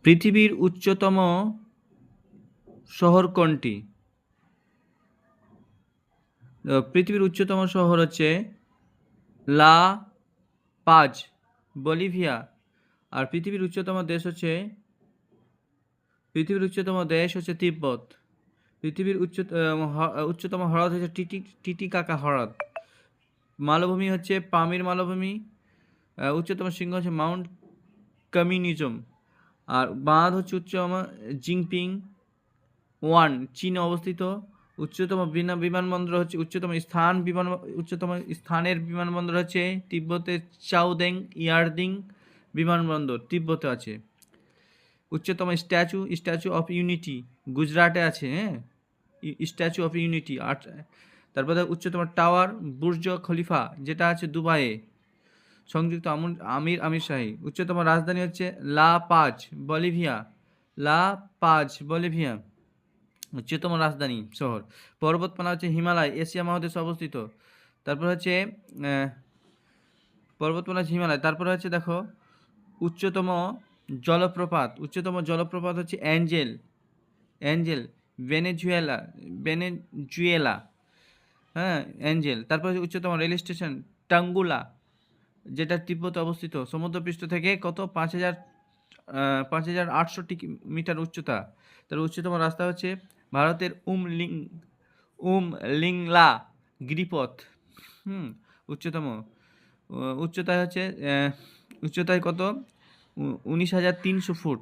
পৃথিবীর উচ্চতম শহর কোনটি? পৃথিবীর উচ্চতম শহর হচ্ছে লা পাজ, বলিভিয়া। আর পৃথিবীর উচ্চতম দেশ হচ্ছে তিব্বত। পৃথিবীর উচ্চতম হ্রদ হচ্ছে টিটিকাকা হ্রদ। মালভূমি হচ্ছে পামির মালভূমি। উচ্চতম শৃঙ্গ হচ্ছে মাউন্ট কমিউনিজম। আর বাঁধ হচ্ছে উচ্চতম জিংপিং ওয়ান, চীনে অবস্থিত। উচ্চতম বিমানবন্দর হচ্ছে উচ্চতম স্থানের বিমানবন্দর হচ্ছে তিব্বতের চাউদেং ইয়ারদিং বিমানবন্দর, তিব্বতে আছে। উচ্চতম স্ট্যাচু অফ ইউনিটি গুজরাটে আছে। হ্যাঁ, স্ট্যাচু অফ ইউনিটি। আর তারপরে উচ্চতম টাওয়ার বুর্জ খলিফা, যেটা আছে দুবাইয়ে, সংযুক্ত আমির শাহী। উচ্চতম রাজধানী হচ্ছে লা পাজ, বলিভিয়া। উচ্চতম রাজধানী শহর। পর্বতমালা হচ্ছে হিমালয়, এশিয়া মহাদেশে অবস্থিত। তারপর হচ্ছে পর্বতমালা হচ্ছে হিমালয়। তারপরে হচ্ছে দেখো উচ্চতম জলপ্রপাত হচ্ছে অ্যাঞ্জেল ভেনেজুয়েলা। হ্যাঁ, অ্যাঞ্জেল। তারপর হচ্ছে উচ্চতম রেল স্টেশন টাঙ্গুলা, যেটা তিব্বতে অবস্থিত। সমুদ্রপৃষ্ঠ থেকে কত 5,800 মিটার উচ্চতা। তার উচ্চতম রাস্তা হচ্ছে ভারতের উমলিংলা গিরিপথ। উচ্চতম উচ্চতায় হচ্ছে উচ্চতায় কত 19,300 ফুট।